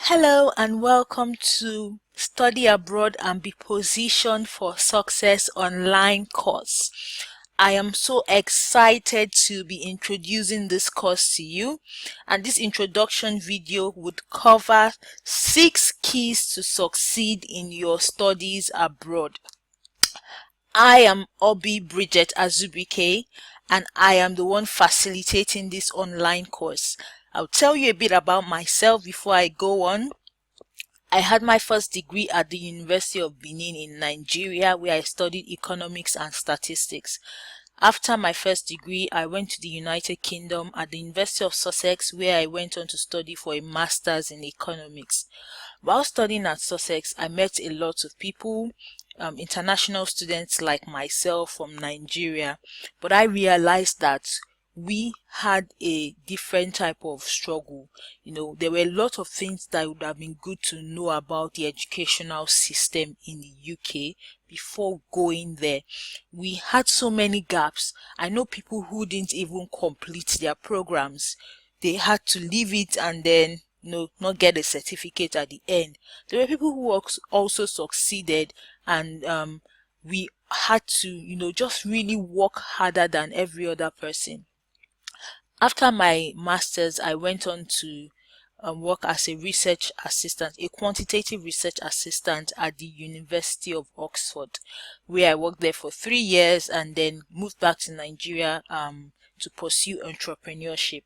Hello and welcome to Study Abroad and Be Positioned for Success online course. I am so excited to be introducing this course to you, and this introduction video would cover 6 keys to succeed in your studies abroad. I am Obi Bridget Azubike, and I am the one facilitating this online course. I'll tell you a bit about myself before I go on. I had my first degree at the University of Benin in Nigeria, where I studied economics and statistics. After my first degree, I went to the United Kingdom at the University of Sussex, where I went on to study for a master's in economics. While studying at Sussex, I met a lot of people, international students like myself from Nigeria, but I realized that we had a different type of struggle. There were a lot of things that would have been good to know about the educational system in the UK before going there. We had so many gaps. I know people who didn't even complete their programs. They had to leave it and then not get a certificate at the end. There were people who also succeeded, and we had to just really work harder than every other person. After my master's, I went on to work as a research assistant, a quantitative research assistant at the University of Oxford, where I worked there for 3 years and then moved back to Nigeria to pursue entrepreneurship.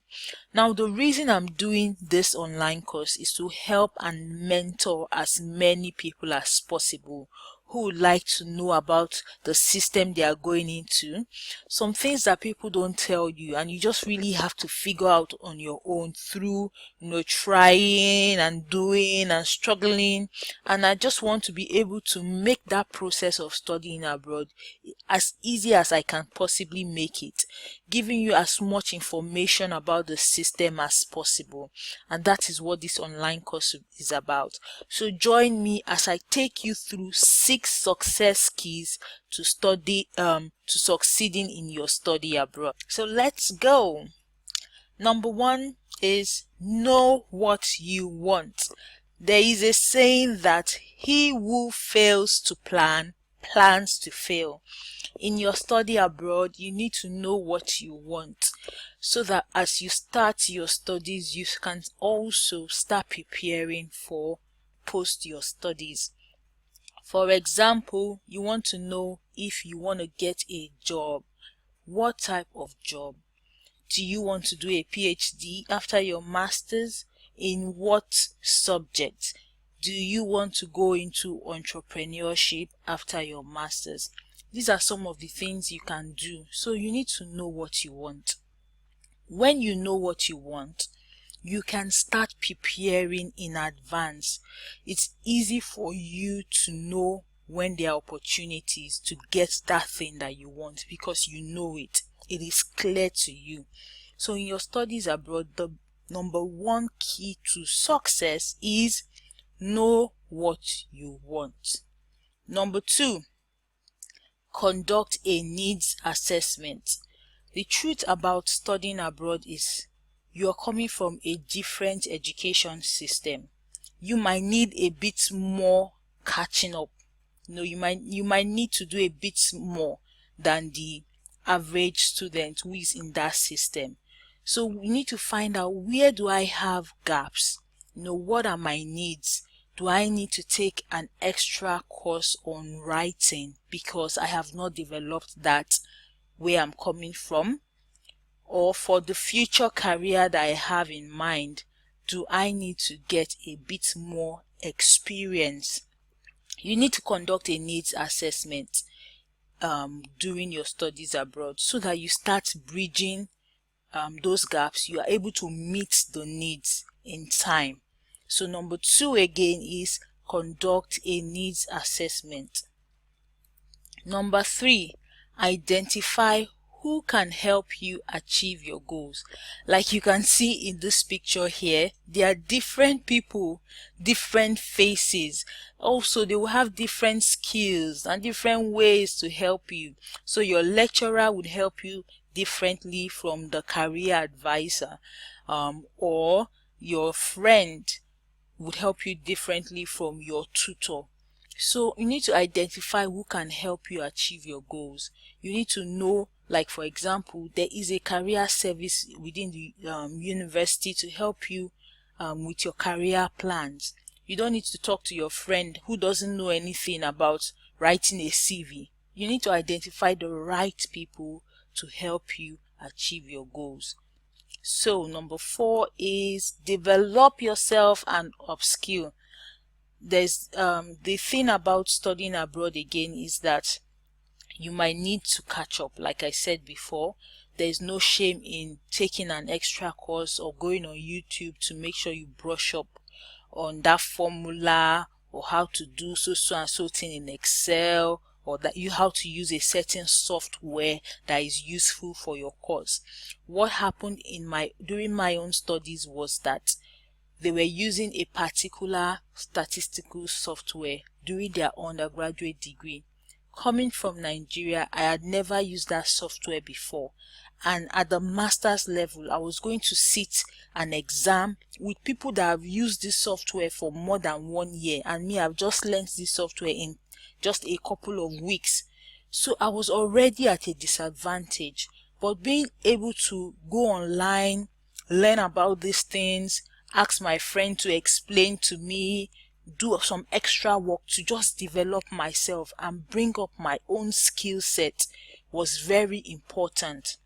Now, the reason I'm doing this online course is to help and mentor as many people as possible who would like to know about the system they are going into, some things that people don't tell you, and you just really have to figure out on your own through trying and doing and struggling. And I just want to be able to make that process of studying abroad as easy as I can possibly make it, giving you as much information about the system as possible. And that is what this online course is about. So join me as I take you through 6 success keys to succeeding in your study abroad. So let's go. Number 1 is know what you want. There is a saying that he who fails to plan plans to fail. In your study abroad, you need to know what you want, so that as you start your studies, you can also start preparing for post your studies. For example, you want to know if you want to get a job. What type of job? Do you want to do a PhD after your master's? In what subject? Do you want to go into entrepreneurship after your master's? These are some of the things you can do. So you need to know what you want. When you know what you want, you can start preparing in advance. It's easy for you to know when there are opportunities to get that thing that you want because you know it. It is clear to you. So in your studies abroad, the number 1 key to success is know what you want. Number 2, conduct a needs assessment. The truth about studying abroad is you are coming from a different education system. You might need a bit more catching up. You might need to do a bit more than the average student who is in that system. So we need to find out, where do I have gaps? What are my needs? Do I need to take an extra course on writing because I have not developed that where I'm coming from? Or for the future career that I have in mind, do I need to get a bit more experience? You need to conduct a needs assessment during your studies abroad so that you start bridging those gaps. You are able to meet the needs in time. So number 2 again is conduct a needs assessment. Number 3, identify who can help you achieve your goals. Like you can see in this picture here, there are different people, different faces. Also, they will have different skills and different ways to help you. So your lecturer would help you differently from the career advisor, or your friend would help you differently from your tutor. So you need to identify who can help you achieve your goals. You need to know, like for example, there is a career service within the university to help you with your career plans. You don't need to talk to your friend who doesn't know anything about writing a CV. You need to identify the right people to help you achieve your goals. So number 4 is develop yourself and upskill. There's the thing about studying abroad again is that you might need to catch up. Like I said before, there's no shame in taking an extra course or going on YouTube to make sure you brush up on that formula, or how to do so and so thing in Excel, or that you how to use a certain software that is useful for your course. What happened during my own studies was that they were using a particular statistical software during their undergraduate degree. Coming from Nigeria, I had never used that software before, and at the master's level I was going to sit an exam with people that have used this software for more than 1 year, and me, I've just learned this software in just a couple of weeks. So I was already at a disadvantage. But being able to go online, learn about these things, ask my friend to explain to me, do some extra work to just develop myself and bring up my own skill set was very important.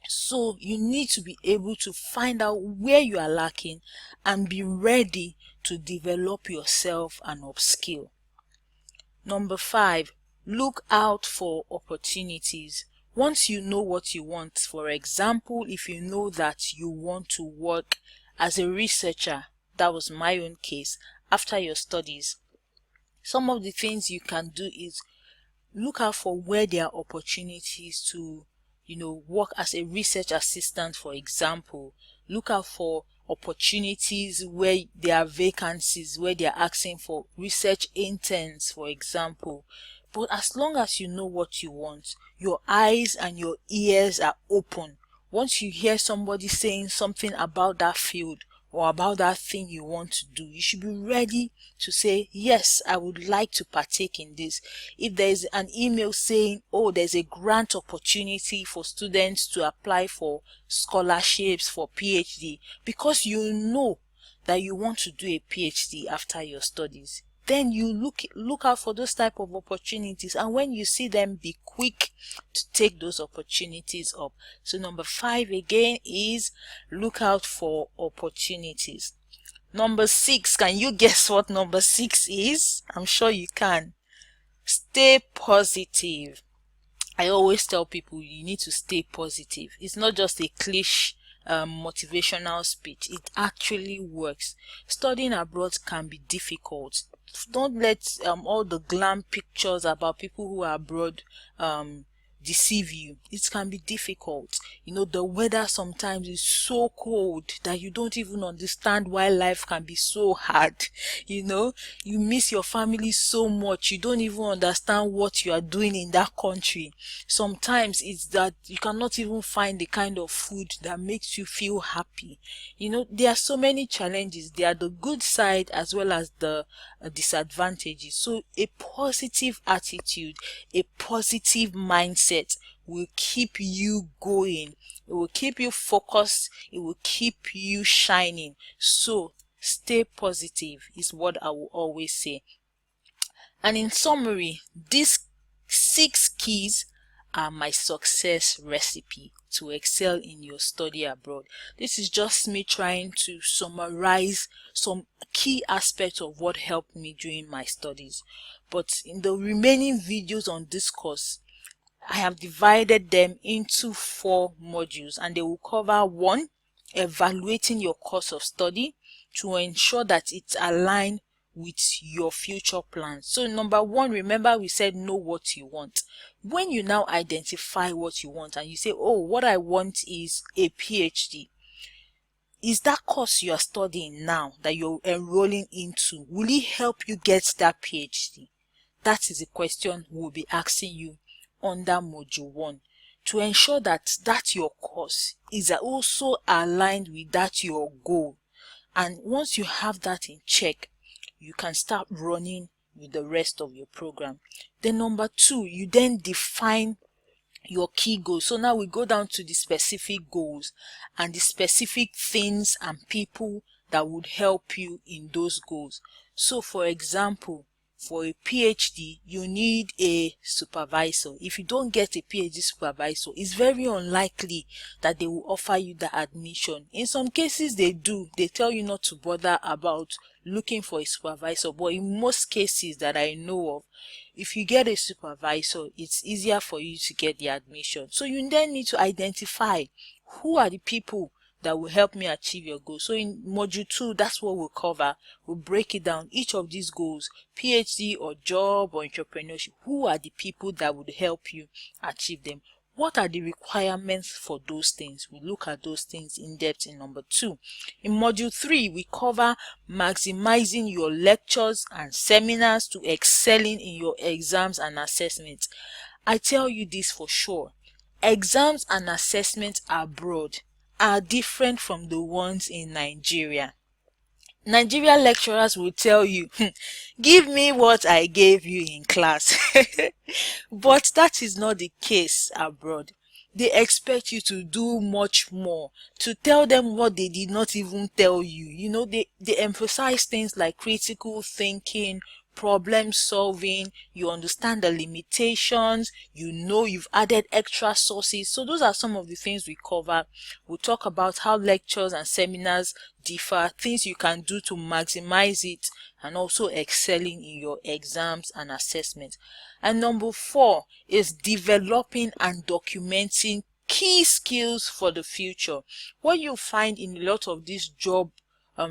So you need to be able to find out where you are lacking and be ready to develop yourself and upskill. Number 5, look out for opportunities. Once you know what you want, for example, if you know that you want to work as a researcher, that was my own case, after your studies, some of the things you can do is look out for where there are opportunities to, work as a research assistant, for example. Look out for opportunities where there are vacancies, where they are asking for research interns, for example. But as long as you know what you want, your eyes and your ears are open. Once you hear somebody saying something about that field or about that thing you want to do, you should be ready to say, yes, I would like to partake in this. If there is an email saying, oh, there's a grant opportunity for students to apply for scholarships for PhD, because you know that you want to do a PhD after your studies, then you look out for those type of opportunities, and when you see them, be quick to take those opportunities up. So number 5 again is look out for opportunities. Number 6, can you guess what number 6 is? I'm sure you can. Stay positive. I always tell people you need to stay positive. It's not just a cliche motivational speech. It actually works. Studying abroad can be difficult. Don't let all the glam pictures about people who are abroad deceive you. It can be difficult. The weather sometimes is so cold that you don't even understand why life can be so hard. You miss your family so much, you don't even understand what you are doing in that country. Sometimes it's that you cannot even find the kind of food that makes you feel happy. There are so many challenges. There are the good side as well as the disadvantages. So a positive attitude, a positive mindset will keep you going. It will keep you focused. It will keep you shining. So stay positive is what I will always say. And in summary, these 6 keys are my success recipe to excel in your study abroad. This is just me trying to summarize some key aspects of what helped me during my studies. But in the remaining videos on this course, I have divided them into 4 modules, and they will cover 1, evaluating your course of study to ensure that it's aligned with your future plans. So number 1, remember we said know what you want. When you now identify what you want and you say, oh, what I want is a PhD, is that course you are studying now that you're enrolling into, will it help you get that PhD? That is a question we'll be asking you under module 1 to ensure that your course is also aligned with that your goal. And once you have that in check, you can start running with the rest of your program. Then number 2, you then define your key goals. So now we go down to the specific goals and the specific things and people that would help you in those goals. So for example, for a PhD, you need a supervisor. If you don't get a PhD supervisor, it's very unlikely that they will offer you the admission. In some cases they do. They tell you not to bother about looking for a supervisor, but in most cases that I know of, if you get a supervisor, it's easier for you to get the admission. So you then need to identify who are the people that will help me achieve your goals. So in module 2, that's what we'll cover. We'll break it down, each of these goals, PhD or job or entrepreneurship. Who are the people that would help you achieve them? What are the requirements for those things? We look at those things in depth in number 2. In module 3, we cover maximizing your lectures and seminars to excelling in your exams and assessments. I tell you this for sure. Exams and assessments abroad are different from the ones in Nigeria. Nigeria lecturers will tell you, give me what I gave you in class. But that is not the case abroad. They expect you to do much more, to tell them what they did not even tell you. You know, they emphasize things like critical thinking, problem solving, you understand the limitations, you know you've added extra sources. So those are some of the things we cover. We'll talk about how lectures and seminars differ, things you can do to maximize it, and also excelling in your exams and assessments. And number 4 is developing and documenting key skills for the future. What you find in a lot of these job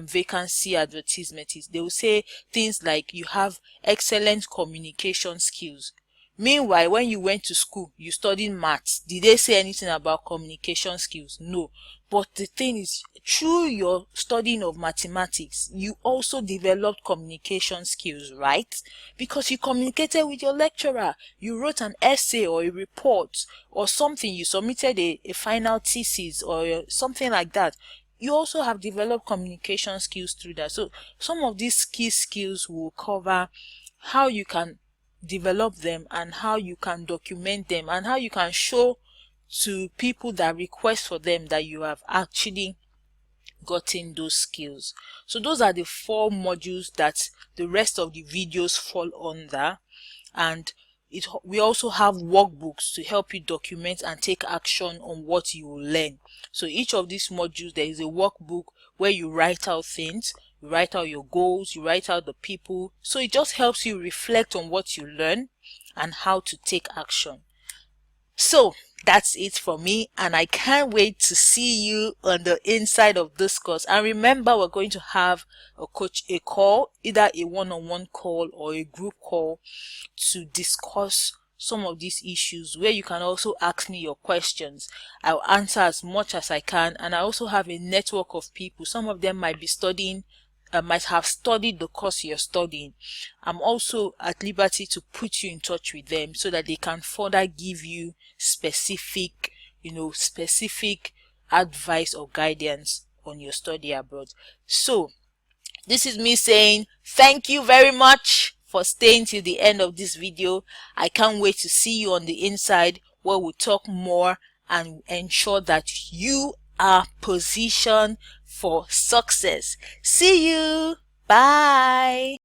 vacancy advertisement is they will say things like you have excellent communication skills. Meanwhile, when you went to school, you studied maths. Did they say anything about communication skills? No. But the thing is, through your studying of mathematics, you also developed communication skills, right? Because you communicated with your lecturer, you wrote an essay or a report or something, you submitted a final thesis or something like that. You also have developed communication skills through that. So some of these key skills will cover how you can develop them and how you can document them and how you can show to people that request for them that you have actually gotten those skills. So those are the 4 modules that the rest of the videos fall under. And we also have workbooks to help you document and take action on what you will learn. So each of these modules, there is a workbook where you write out things, you write out your goals, you write out the people. So it just helps you reflect on what you learn and how to take action. So that's it for me, and I can't wait to see you on the inside of this course. And remember, we're going to have a call, either a one-on-one call or a group call, to discuss some of these issues, where you can also ask me your questions. I'll answer as much as I can. And I also have a network of people. Some of them might be studying, might have studied the course you're studying. I'm also at liberty to put you in touch with them so that they can further give you specific advice or guidance on your study abroad. So this is me saying thank you very much for staying till the end of this video. I can't wait to see you on the inside, where we'll talk more and ensure that you are positioned for success. See you. Bye.